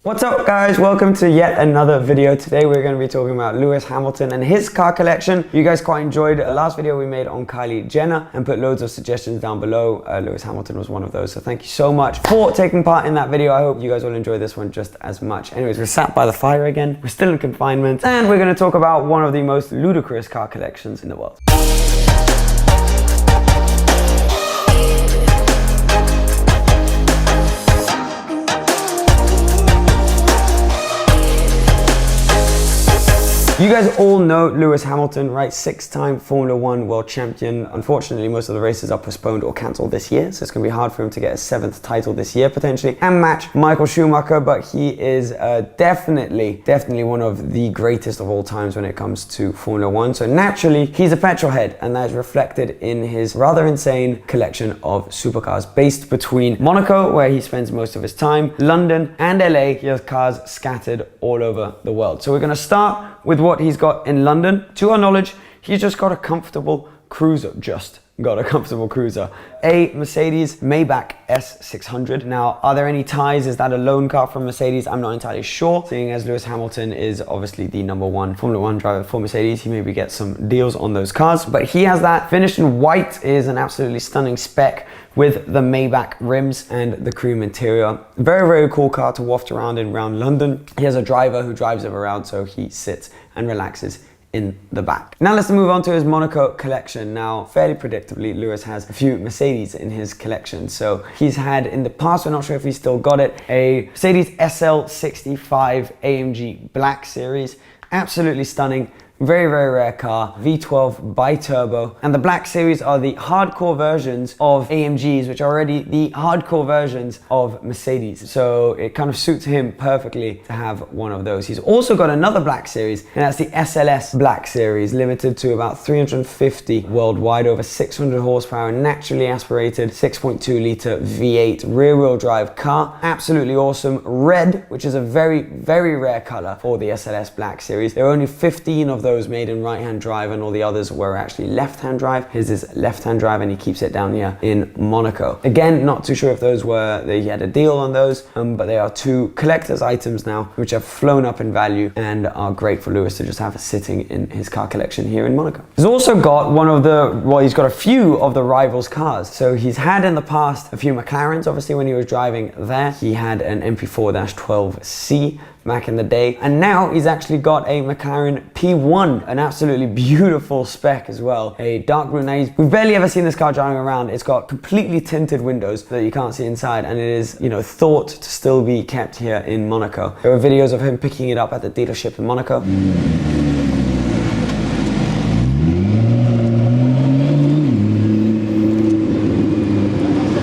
What's up guys, welcome to yet another video. Today we're going to be talking about Lewis Hamilton and his car collection. You guys quite enjoyed the last video we made on Kylie Jenner and put loads of suggestions down below. Lewis Hamilton was one of those, so thank you so much for taking part in that video. I hope you guys will enjoy this one just as much. Anyways, we're sat by the fire again, we're still in confinement, and we're going to talk about one of the most ludicrous car collections in the world. You guys all know Lewis Hamilton, right? 6-time Formula One world champion. Unfortunately, most of the races are postponed or cancelled this year, so it's going to be hard for him to get a 7th title this year, potentially, and match Michael Schumacher, but he is definitely one of the greatest of all times when it comes to Formula One. So naturally, he's a petrol head, and that is reflected in his rather insane collection of supercars based between Monaco, where he spends most of his time, London, and LA. He has cars scattered all over the world. So we're going to start with what he's got in London. To our knowledge, he's just got a comfortable cruiser, a Mercedes Maybach S600. Now, are there any ties? Is that a loan car from Mercedes? I'm not entirely sure, seeing as Lewis Hamilton is obviously the #1 Formula One driver for Mercedes. He maybe gets some deals on those cars, but he has that finished in white. Is an absolutely stunning spec with the Maybach rims and the cream interior. Very cool car to waft around in around London. He has a driver who drives him around, so he sits and relaxes in the back. Now let's move on to his Monaco collection. Now, fairly predictably, Lewis has a few Mercedes in his collection. So he's had in the past, we're not sure if he's still got it, a Mercedes SL65 AMG Black Series. Absolutely stunning. Very rare car, V12 bi-turbo, and the Black Series are the hardcore versions of AMGs, which are already the hardcore versions of Mercedes. So it kind of suits him perfectly to have one of those. He's also got another Black Series, and that's the SLS Black Series, limited to about 350 worldwide, over 600 horsepower, naturally aspirated 6.2 litre V8 rear-wheel drive car. Absolutely awesome. Red, which is a very rare color for the SLS Black Series. There are only 15 of those made in right-hand drive, and all the others were actually left-hand drive. His is left-hand drive, and he keeps it down here in Monaco. Again, not too sure if those were, he had a deal on those, but they are two collector's items now, which have flown up in value and are great for Lewis to just have sitting in his car collection here in Monaco. He's also got he's got a few of the rivals' cars. So he's had in the past a few McLarens, obviously when he was driving there. He had an MP4-12C back in the day, and now he's actually got a McLaren P1, an absolutely beautiful spec as well, a dark blue. Now we've barely ever seen this car driving around. It's got completely tinted windows so that you can't see inside, and it is, you know, thought to still be kept here in Monaco. There are videos of him picking it up at the dealership in Monaco.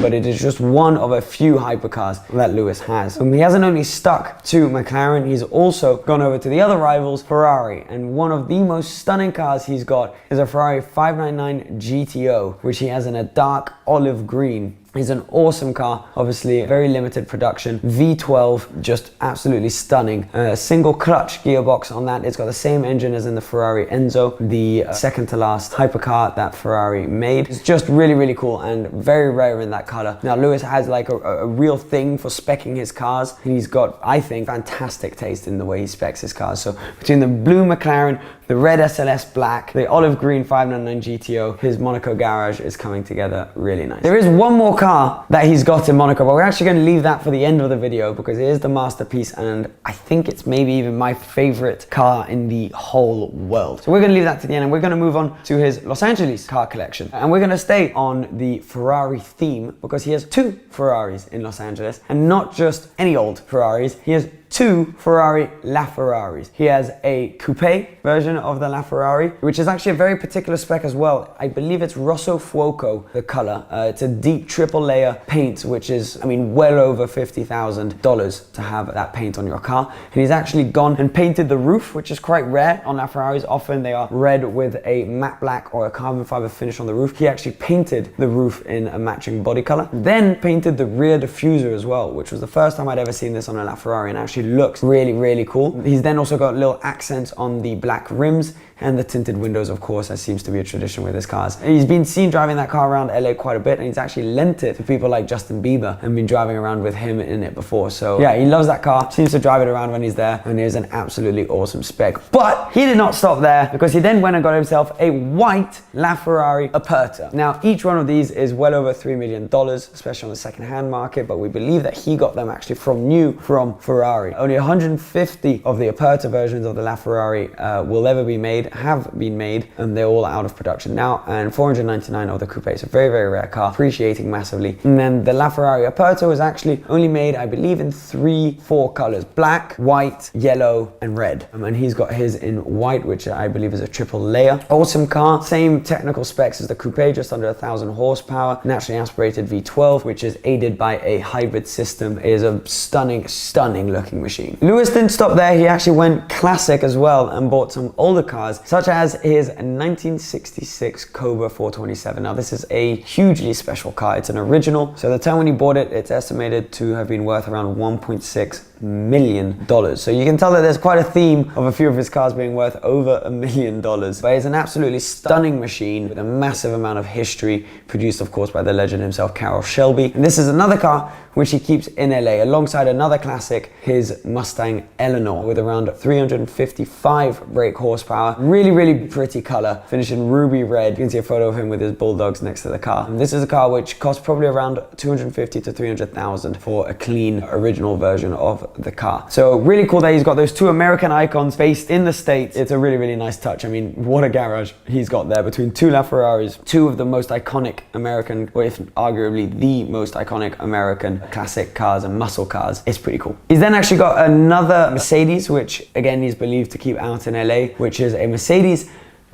But it is just one of a few hypercars that Lewis has. And he hasn't only stuck to McLaren, he's also gone over to the other rivals, Ferrari. And one of the most stunning cars he's got is a Ferrari 599 GTO, which he has in a dark olive green. It's an awesome car, obviously very limited production, V12, just absolutely stunning. Single clutch gearbox on that. It's got the same engine as in the Ferrari Enzo, the second to last hypercar that Ferrari made. It's just really cool and very rare in that color. Now Lewis has like a real thing for speccing his cars. He's got, I think, fantastic taste in the way he specs his cars. So between the blue McLaren, the red SLS Black, the olive green 599 GTO, his Monaco garage is coming together really nice. There is one more car that he's got in Monaco, but we're actually going to leave that for the end of the video because it is the masterpiece, and I think it's maybe even my favorite car in the whole world. So we're going to leave that to the end, and we're going to move on to his Los Angeles car collection. And we're going to stay on the Ferrari theme because he has 2 Ferraris in Los Angeles, and not just any old Ferraris. He has 2 Ferrari LaFerraris. He has a coupe version of the LaFerrari, which is actually a very particular spec as well. I believe it's Rosso Fuoco, the color. It's a deep triple layer paint, which is, I mean, well over $50,000 to have that paint on your car. And he's actually gone and painted the roof, which is quite rare on LaFerraris. Often they are red with a matte black or a carbon fiber finish on the roof. He actually painted the roof in a matching body color, then painted the rear diffuser as well, which was the first time I'd ever seen this on a LaFerrari, and actually actually looks really, really cool. He's then also got little accents on the black rims and the tinted windows, of course, as seems to be a tradition with his cars. He's been seen driving that car around LA quite a bit, and he's actually lent it to people like Justin Bieber and been driving around with him in it before. So yeah, he loves that car, seems to drive it around when he's there, and it is an absolutely awesome spec. But he did not stop there, because he then went and got himself a white LaFerrari Aperta. Now, each one of these is well over $3 million, especially on the second-hand market, but we believe that he got them actually from Ferrari. Only 150 of the Aperta versions of the LaFerrari will ever be made, have been made, and they're all out of production now, and 499 of the coupe. It's a very, very rare car, appreciating massively. And then the LaFerrari Aperta was actually only made, I believe, in 3-4 colors: black, white, yellow, and red. And he's got his in white, which I believe is a triple layer. Awesome car, same technical specs as the coupe, just under 1,000 horsepower, naturally aspirated V12, which is aided by a hybrid system. It is a stunning, stunning looking machine. Lewis didn't stop there. He actually went classic as well and bought some older cars, such as his 1966 Cobra 427. Now, this is a hugely special car. It's an original. So the time when he bought it, it's estimated to have been worth around $1.6 million. So you can tell that there's quite a theme of a few of his cars being worth over $1 million. But it's an absolutely stunning machine with a massive amount of history, produced of course by the legend himself, Carroll Shelby. And this is another car which he keeps in LA alongside another classic, his Mustang Eleanor, with around 355 brake horsepower. Really, really pretty color, finished in ruby red. You can see a photo of him with his bulldogs next to the car. And this is a car which costs probably around $250,000 to $300,000 for a clean original version of the car. So really cool that he's got those two American icons based in the States. It's a really, really nice touch. I mean, what a garage he's got there between two LaFerraris, two of the most iconic American, or if arguably the most iconic American classic cars and muscle cars. It's pretty cool. He's then actually got another Mercedes, which again he's believed to keep out in LA, which is a Mercedes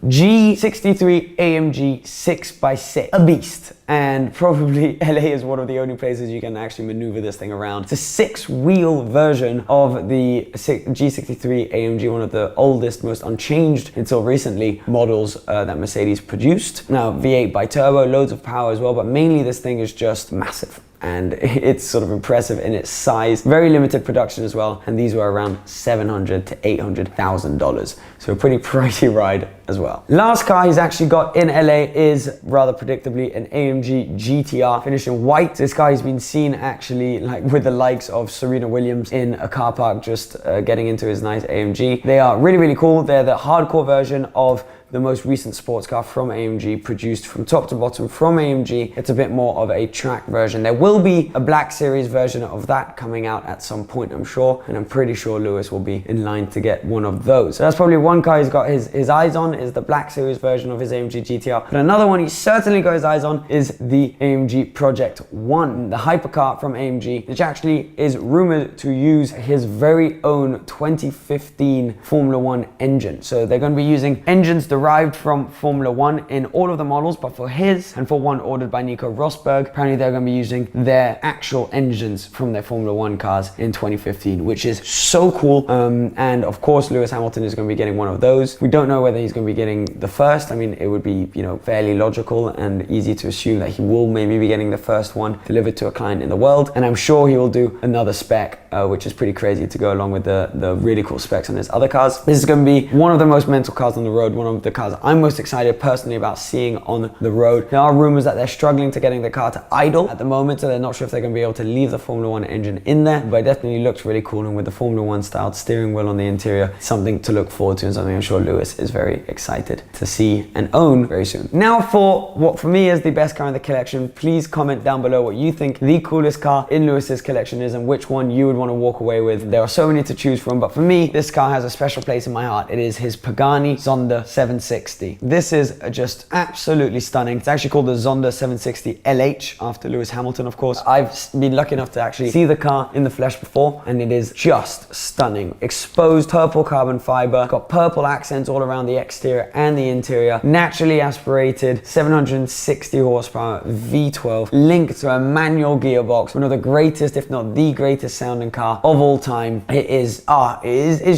G63 AMG 6x6, a beast. And probably LA is one of the only places you can actually maneuver this thing around. It's a 6-wheel version of the G63 AMG, one of the oldest, most unchanged until recently models that Mercedes produced. Now, V8 bi-turbo, loads of power as well, but mainly this thing is just massive. And it's sort of impressive in its size. Very limited production as well, and these were around $700,000 to $800,000. So a pretty pricey ride as well. Last car he's actually got in LA is, rather predictably, an AMG GTR, finished in white. This guy has been seen actually like with the likes of Serena Williams in a car park, just getting into his nice AMG. They are really, really cool. They're the hardcore version of the most recent sports car from AMG, produced from top to bottom from AMG. It's a bit more of a track version. There will be a Black Series version of that coming out at some point, I'm sure, and I'm pretty sure Lewis will be in line to get one of those. So that's probably one car he's got his eyes on, is the Black Series version of his AMG GTR. But another one he's certainly got his eyes on is the AMG Project One, the hypercar from AMG, which actually is rumored to use his very own 2015 Formula One engine. So they're going to be using engines derived from Formula One in all of the models, but for his and for one ordered by Nico Rosberg, apparently they're going to be using their actual engines from their Formula One cars in 2015, which is so cool. And of course, Lewis Hamilton is going to be getting one of those. We don't know whether he's going to be getting the first. I mean, it would be, you know, fairly logical and easy to assume that he will maybe be getting the first one delivered to a client in the world. And I'm sure he will do another spec, which is pretty crazy to go along with the really cool specs on his other cars. This is going to be one of the most mental cars on the road, one of the cars I'm most excited personally about seeing on the road. There are rumors that they're struggling to getting the car to idle at the moment, so they're not sure if they're going to be able to leave the Formula One engine in there, but it definitely looks really cool, and with the Formula One styled steering wheel on the interior, something to look forward to and something I'm sure Lewis is very excited to see and own very soon. Now for what for me is the best car in the collection. Please comment down below what you think the coolest car in Lewis's collection is and which one you would want to walk away with. There are so many to choose from, but for me, this car has a special place in my heart. It is his Pagani Zonda 760. This is just absolutely stunning. It's actually called the Zonda 760 LH after Lewis Hamilton, of course. I've been lucky enough to actually see the car in the flesh before, and it is just stunning. Exposed purple carbon fiber, got purple accents all around the exterior and the interior, naturally aspirated, 760 horsepower V12, linked to a manual gearbox, one of the greatest, if not the greatest sounding car of all time. It is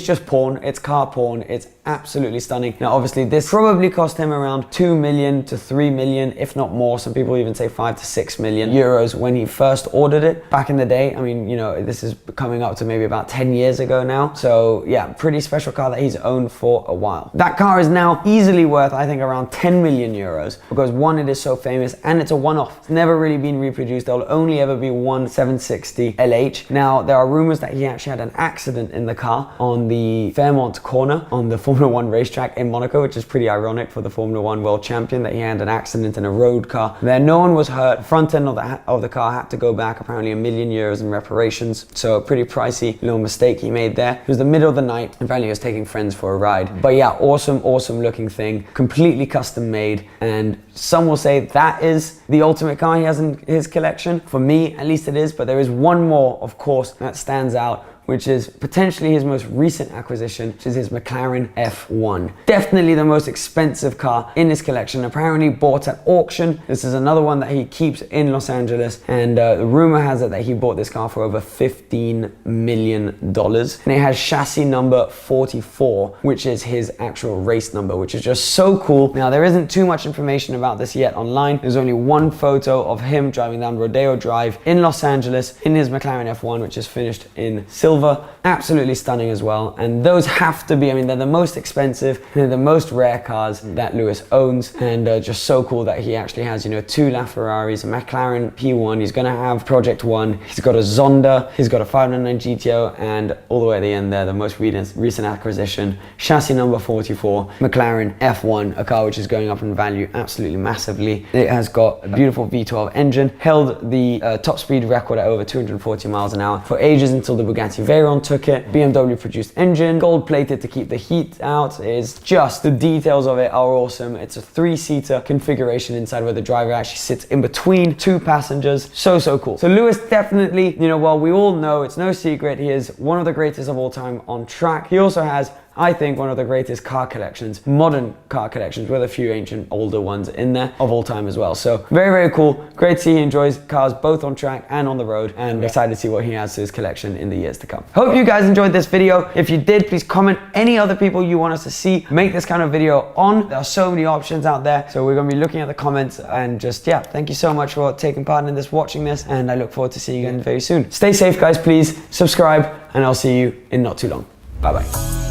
just porn. It's car porn. It's absolutely stunning. Now, obviously, this probably cost him around 2 million to 3 million, if not more. Some people even say 5 to 6 million euros when he first ordered it back in the day. I mean, you know, this is coming up to maybe about 10 years ago now. So yeah, pretty special car that he's owned for a while. That car is now easily worth, I think, around 10 million euros because one, it is so famous and it's a one-off. It's never really been reproduced. There'll only ever be one 760 LH. Now, there are rumors that he actually had an accident in the car on the Fairmont corner on the Formula One racetrack in Monaco, which is pretty ironic for the Formula One world champion, that he had an accident in a road car. There, no one was hurt. Front end of the car had to go back apparently €1 million in reparations. So a pretty pricey little mistake he made there. It was the middle of the night. Apparently he was taking friends for a ride. But yeah, awesome looking thing. Completely custom made. And some will say that is the ultimate car he has in his collection. For me, at least it is. But there is one more, of course, that stands out, which is potentially his most recent acquisition, which is his McLaren F1. Definitely the most expensive car in his collection, apparently bought at auction. This is another one that he keeps in Los Angeles, and the rumor has it that he bought this car for over $15 million. And it has chassis number 44, which is his actual race number, which is just so cool. Now, there isn't too much information about this yet online. There's only one photo of him driving down Rodeo Drive in Los Angeles in his McLaren F1, which is finished in silver. Absolutely stunning as well. And those have to be, I mean, they're the most expensive, they're the most rare cars that Lewis owns, and just so cool that he actually has, you know, 2 LaFerraris, a McLaren P1, he's gonna have Project One, he's got a Zonda, he's got a 599 GTO, and all the way at the end there, the most recent acquisition, chassis number 44, McLaren F1, a car which is going up in value absolutely massively. It has got a beautiful V12 engine, held the top speed record at over 240 miles an hour for ages until the Bugatti Veyron took it. BMW produced engine, gold plated to keep the heat out. It's just, the details of it are awesome. It's a 3-seater configuration inside where the driver actually sits in between 2 passengers. So cool. So Lewis definitely, you know, well, we all know, it's no secret, he is one of the greatest of all time on track. He also has, I think, one of the greatest car collections, modern car collections, with a few ancient older ones in there of all time as well. So very cool. Great to see he enjoys cars both on track and on the road, and excited to see what he adds to his collection in the years to come. Hope you guys enjoyed this video. If you did, please comment any other people you want us to see make this kind of video on. There are so many options out there, so we're going to be looking at the comments, and just, yeah, thank you so much for taking part in this, watching this, and I look forward to seeing you again very soon. Stay safe, guys. Please subscribe, and I'll see you in not too long. Bye bye.